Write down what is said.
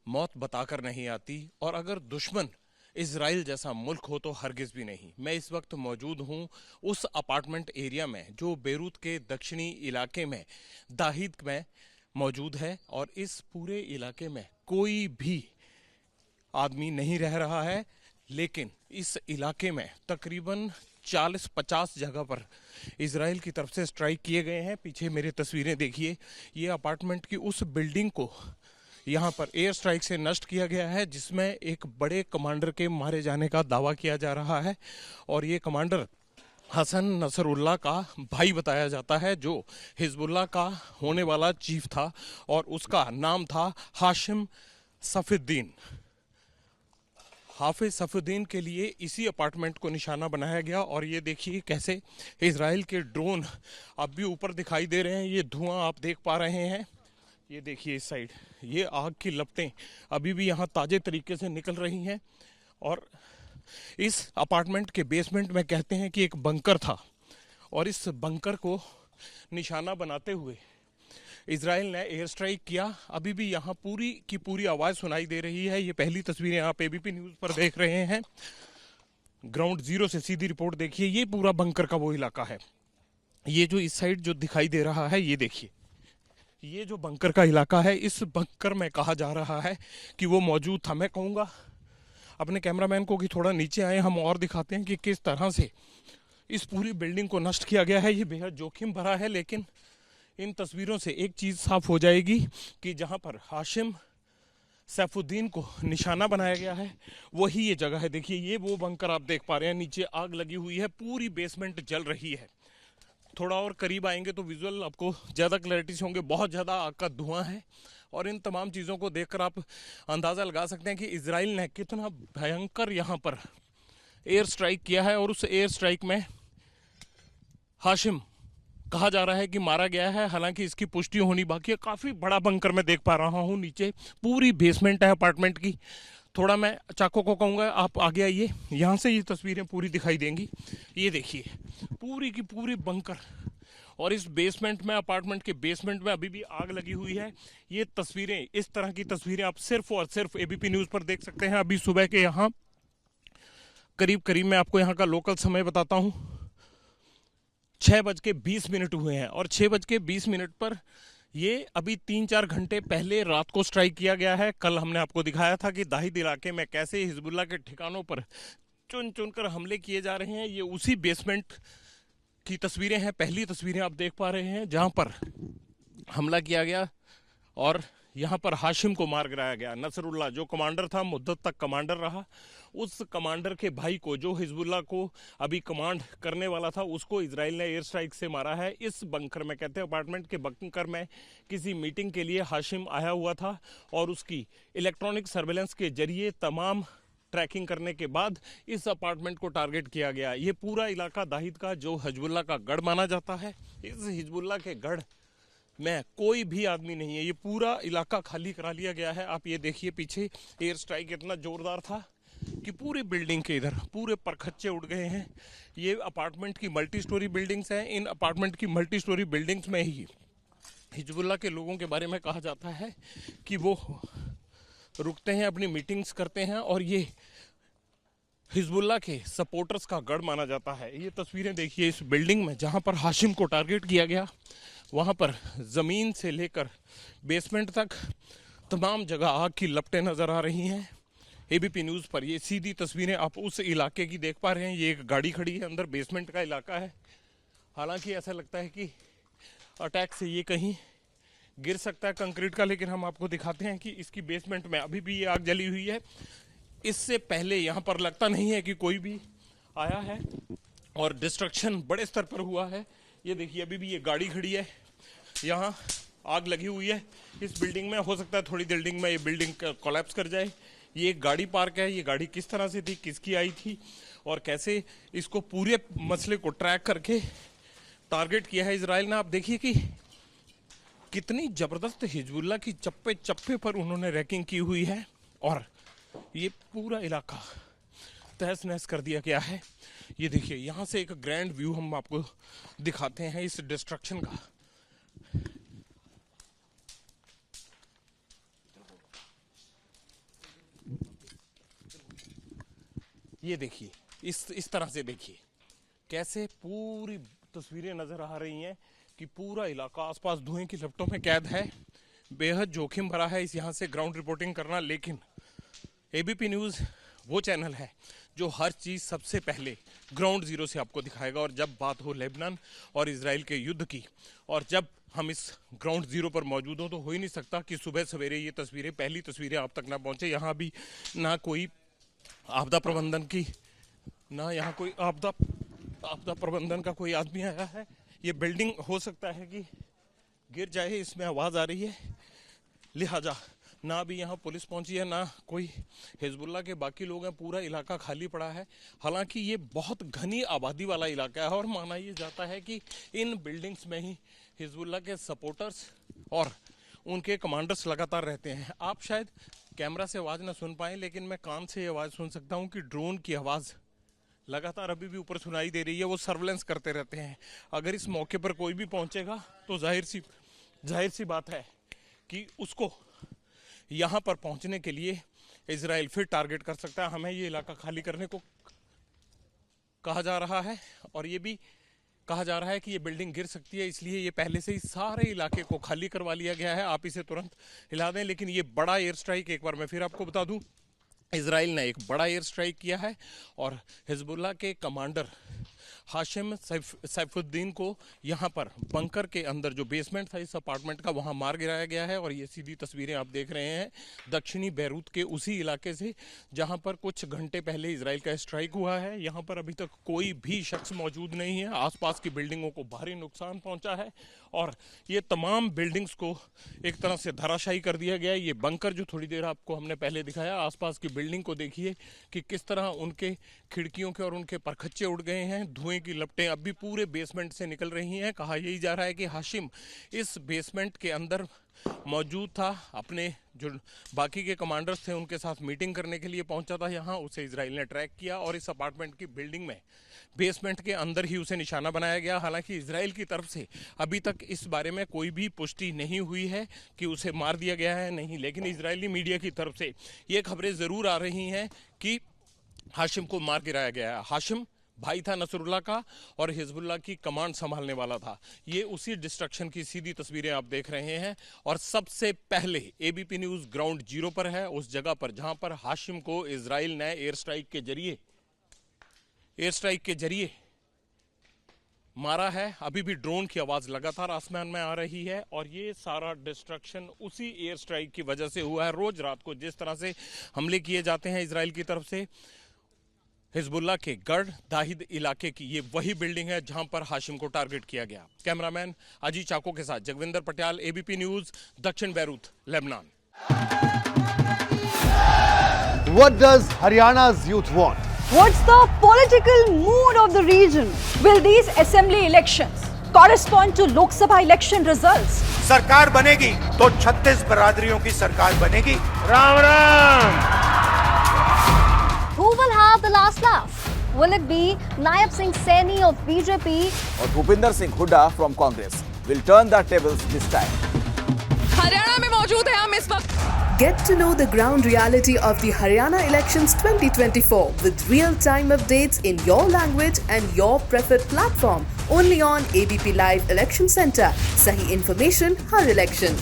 मौत बताकर नहीं आती, और अगर दुश्मन इजराइल जैसा मुल्क हो तो हरगिज भी नहीं। मैं इस वक्त मौजूद हूं उस अपार्टमेंट एरिया में जो बेरूत के दक्षिणी इलाके में दाहिद में मौजूद है, और इस पूरे इलाके में कोई भी आदमी नहीं रह रहा है। लेकिन इस इलाके में तकरीबन 40-50 जगह पर इजराइल की तरफ से स्ट्राइक किए गए हैं। पीछे मेरी तस्वीरें देखिए, ये अपार्टमेंट की उस बिल्डिंग को यहाँ पर एयर स्ट्राइक से नष्ट किया गया है, जिसमें एक बड़े कमांडर के मारे जाने का दावा किया जा रहा है। और ये कमांडर हसन नसरुल्लाह का भाई बताया जाता है, जो हिजबुल्लाह का होने वाला चीफ था, और उसका नाम था हाशिम सफीउद्दीन। हाफिज सफीउद्दीन के लिए इसी अपार्टमेंट को निशाना बनाया गया। और ये देखिए कैसे इजराइल के ड्रोन अब भी ऊपर दिखाई दे रहे हैं। ये धुआं आप देख पा रहे हैं, ये देखिए इस साइड ये आग की लपटें अभी भी यहाँ ताज़े तरीके से निकल रही हैं। और इस अपार्टमेंट के बेसमेंट में कहते हैं कि एक बंकर था, और इस बंकर को निशाना बनाते हुए इजराइल ने एयर स्ट्राइक किया। अभी भी यहाँ पूरी की पूरी आवाज़ सुनाई दे रही है। ये पहली तस्वीरें आप एबीपी न्यूज़ पर देख रहे हैं। ग्राउंड जीरो से सीधी रिपोर्ट देखिए, ये पूरा बंकर का वो इलाका है। ये जो इस साइड जो दिखाई दे रहा है, ये देखिए, ये जो बंकर का इलाका है, इस बंकर में कहा जा रहा है कि वो मौजूद था। मैं कहूँगा अपने कैमरामैन को कि थोड़ा नीचे आए, हम और दिखाते हैं कि किस तरह से इस पूरी बिल्डिंग को नष्ट किया गया है। ये बेहद जोखिम भरा है, लेकिन इन तस्वीरों से एक चीज़ साफ हो जाएगी कि जहाँ पर हाशिम सैफुद्दीन को निशाना बनाया गया है वही ये जगह है। देखिए ये वो बंकर आप देख पा रहे हैं, नीचे आग लगी हुई है, पूरी बेसमेंट जल रही है। थोड़ा और करीब आएंगे तो विजुअल आपको ज़्यादा क्लैरिटी से होंगे। बहुत ज़्यादा आग का धुआं है, और इन तमाम चीज़ों को देखकर आप अंदाज़ा लगा सकते हैं कि इजराइल ने कितना भयंकर यहाँ पर एयर स्ट्राइक किया है। और उस एयर स्ट्राइक में हाशिम कहा जा रहा है कि मारा गया है, हालांकि इसकी पुष्टि होनी बाकी है। काफ़ी बड़ा बंकर मैं देख पा रहा हूँ, नीचे पूरी बेसमेंट है अपार्टमेंट की। थोड़ा मैं चाको को कहूँगा आप आगे आइए, यहाँ से ये तस्वीरें पूरी दिखाई देंगी। ये देखिए पूरी की पूरी बंकर, और इस बेसमेंट में, अपार्टमेंट के बेसमेंट में अभी भी आग लगी हुई है। ये तस्वीरें, इस तरह की तस्वीरें आप सिर्फ और सिर्फ एबीपी न्यूज़ पर देख सकते हैं। अभी सुबह के यहाँ करीब करीब मैं आपको यहाँ का लोकल समय बताता हूँ, 6:20 हुए हैं। और 6:20 पर ये अभी 3-4 घंटे पहले रात को स्ट्राइक किया गया है। कल हमने आपको दिखाया था कि दाहिद इलाके में कैसे हिजबुल्लाह के ठिकानों पर चुन चुन कर हमले किए जा रहे हैं। ये उसी बेसमेंट की तस्वीरें हैं, पहली तस्वीरें आप देख पा रहे हैं, जहां पर हमला किया गया और यहाँ पर हाशिम को मार गिराया गया। नसरुल्लाह जो कमांडर था, मुद्दत तक कमांडर रहा, उस कमांडर के भाई को, जो हिजबुल्लाह को अभी कमांड करने वाला था, उसको इजराइल ने एयर स्ट्राइक से मारा है। इस बंकर में, कहते हैं अपार्टमेंट के बंकर में, किसी मीटिंग के लिए हाशिम आया हुआ था, और उसकी इलेक्ट्रॉनिक सर्वेलेंस के जरिए तमाम ट्रैकिंग करने के बाद इस अपार्टमेंट को टारगेट किया गया। ये पूरा इलाका दाहिद का, जो हिजबुल्लाह का गढ़ माना जाता है, इस हिजबुल्लाह के गढ़ में कोई भी आदमी नहीं है। ये पूरा इलाका खाली करा लिया गया है। आप ये देखिए पीछे एयर स्ट्राइक इतना जोरदार था कि पूरी बिल्डिंग के इधर पूरे परखच्चे उड़ गए हैं। ये अपार्टमेंट की मल्टी स्टोरी बिल्डिंग्स हैं। इन अपार्टमेंट की मल्टी स्टोरी बिल्डिंग्स में ही हिजबुल्लाह के लोगों के बारे में कहा जाता है कि वो रुकते हैं, अपनी मीटिंग्स करते हैं, और ये हिजबुल्लाह के सपोर्टर्स का गढ़ माना जाता है। ये तस्वीरें देखिए इस बिल्डिंग में, जहां पर हाशिम को टारगेट किया गया, वहाँ पर ज़मीन से लेकर बेसमेंट तक तमाम जगह आग की लपटें नज़र आ रही हैं। एबीपी न्यूज़ पर ये सीधी तस्वीरें आप उस इलाके की देख पा रहे हैं। ये एक गाड़ी खड़ी है, अंदर बेसमेंट का इलाका है। हालांकि ऐसा लगता है कि अटैक से ये कहीं गिर सकता है कंक्रीट का, लेकिन हम आपको दिखाते हैं कि इसकी बेसमेंट में अभी भी ये आग जली हुई है। इससे पहले यहाँ पर लगता नहीं है कि कोई भी आया है, और डिस्ट्रक्शन बड़े स्तर पर हुआ है। ये देखिए अभी भी ये गाड़ी खड़ी है, यहाँ आग लगी हुई है इस बिल्डिंग में। हो सकता है थोड़ी बिल्डिंग में ये बिल्डिंग कोलैप्स कर जाए। ये एक गाड़ी पार्क है। ये गाड़ी किस तरह से थी, किसकी आई थी, और कैसे इसको पूरे मसले को ट्रैक करके टारगेट किया है इजराइल ने। आप देखिए कि कितनी ज़बरदस्त हिजबुल्लाह की चप्पे चप्पे पर उन्होंने रैकिंग की हुई है, और ये पूरा इलाका तहस नहस कर दिया गया है। ये देखिए यहाँ से एक ग्रैंड व्यू हम आपको दिखाते हैं इस डिस्ट्रक्शन का। ये देखिए, इस तरह से देखिए कैसे पूरी तस्वीरें नजर आ रही हैं कि पूरा इलाका आसपास धुएं की लपटों में कैद है। बेहद जोखिम भरा है इस यहाँ से ग्राउंड रिपोर्टिंग करना, लेकिन एबीपी न्यूज़ वो चैनल है जो हर चीज़ सबसे पहले ग्राउंड जीरो से आपको दिखाएगा। और जब बात हो लेबनान और इजराइल के युद्ध की, और जब हम इस ग्राउंड जीरो पर मौजूद हों, तो हो ही नहीं सकता कि सुबह सवेरे ये तस्वीरें, पहली तस्वीरें आप तक ना पहुँचे। यहाँ भी ना कोई आपदा प्रबंधन की, ना यहाँ कोई आपदा प्रबंधन का कोई आदमी आया है। ये बिल्डिंग हो सकता है कि गिर जाए, इसमें आवाज़ आ रही है, लिहाजा ना भी यहाँ पुलिस पहुंची है, ना कोई हिजबुल्लाह के बाकी लोग हैं। पूरा इलाका खाली पड़ा है। हालांकि ये बहुत घनी आबादी वाला इलाका है और माना ये जाता है कि इन बिल्डिंग्स में ही हिजबुल्लाह के सपोर्टर्स और उनके कमांडर्स लगातार रहते हैं। आप शायद कैमरा से आवाज़ ना सुन पाएँ, लेकिन मैं कान से ये आवाज़ सुन सकता हूँ कि ड्रोन की आवाज़ लगातार अभी भी ऊपर सुनाई दे रही है। वो सर्वेलेंस करते रहते हैं। अगर इस मौके पर कोई भी पहुंचेगा तो जाहिर सी बात है कि उसको यहाँ पर पहुंचने के लिए इजराइल फिर टारगेट कर सकता है। हमें ये इलाका खाली करने को कहा जा रहा है और ये भी कहा जा रहा है कि ये बिल्डिंग गिर सकती है, इसलिए ये पहले से ही सारे इलाके को खाली करवा लिया गया है। आप इसे तुरंत हिला दें। लेकिन ये बड़ा एयर स्ट्राइक, एक बार मैं फिर आपको बता दूं, इजराइल ने एक बड़ा एयर स्ट्राइक किया है और हिजबुल्लाह के कमांडर हाशिम सैफुद्दीन को यहाँ पर बंकर के अंदर जो बेसमेंट था इस अपार्टमेंट का, वहाँ मार गिराया गया है। और ये सीधी तस्वीरें आप देख रहे हैं दक्षिणी बैरूत के उसी इलाके से जहाँ पर कुछ घंटे पहले इजराइल का स्ट्राइक हुआ है। यहाँ पर अभी तक कोई भी शख्स मौजूद नहीं है। आसपास की बिल्डिंगों को भारी नुकसान पहुँचा है और ये तमाम बिल्डिंग्स को एक तरह से धराशायी कर दिया गया है। ये बंकर जो थोड़ी देर आपको हमने पहले दिखाया, आसपास की बिल्डिंग को देखिए कि किस तरह उनके खिड़कियों के और उनके परखच्चे उड़ गए हैं। धुएं की लपटें अब भी पूरे बेसमेंट से निकल रही हैं। कहा यही जा रहा है कि हाशिम इस बेसमेंट के अंदर मौजूद था, अपने जो बाकी के कमांडर्स थे उनके साथ मीटिंग करने के लिए पहुंचा था यहाँ। उसे इजराइल ने ट्रैक किया और इस अपार्टमेंट की बिल्डिंग में बेसमेंट के अंदर ही उसे निशाना बनाया गया। हालांकि इजराइल की तरफ से अभी तक इस बारे में कोई भी पुष्टि नहीं हुई है कि उसे मार दिया गया है नहीं, लेकिन इजरायली मीडिया की तरफ से ये खबरें ज़रूर आ रही हैं कि हाशिम को मार गिराया गया है। हाशिम भाई था नसरुल्लाह का और हिजबुल्लाह की कमांड संभालने वाला था। ये उसी डिस्ट्रक्शन की सीधी तस्वीरें आप देख रहे हैं और सबसे पहले एबीपी न्यूज़ ग्राउंड जीरो पर है, उस जगह पर जहां पर हाशिम को इजराइल ने एयर स्ट्राइक के जरिए मारा है। अभी भी ड्रोन की आवाज़ लगातार आसमान में आ रही है और ये सारा डिस्ट्रक्शन उसी एयर स्ट्राइक की वजह से हुआ है। रोज रात को जिस तरह से हमले किए जाते हैं इजराइल की तरफ से, हिजबुल्लाह के गढ़ दाहिद इलाके की ये वही बिल्डिंग है जहां पर हाशिम को टारगेट किया गया। कैमरामैन अजी चाको के साथ जगविंदर पटियाल, एबीपी न्यूज़, दक्षिण Beirut, Lebanon. What does Haryana's youth want? What's the political mood of the region? Will these assembly elections correspond to Lok Sabha election results? सरकार बनेगी तो 36 बरादरियों की सरकार बनेगी। Ram Ram. Who will have the last laugh? Will it be Naib Singh Saini of BJP or Bhupinder Singh Hooda from Congress? Will turn the tables this time. Haryana में मौजूद है हम इस वक्त। Get to know the ground reality of the Haryana elections 2024 with real-time updates in your language and your preferred platform. Only on ABP Live Election Center. Sahi information, har election.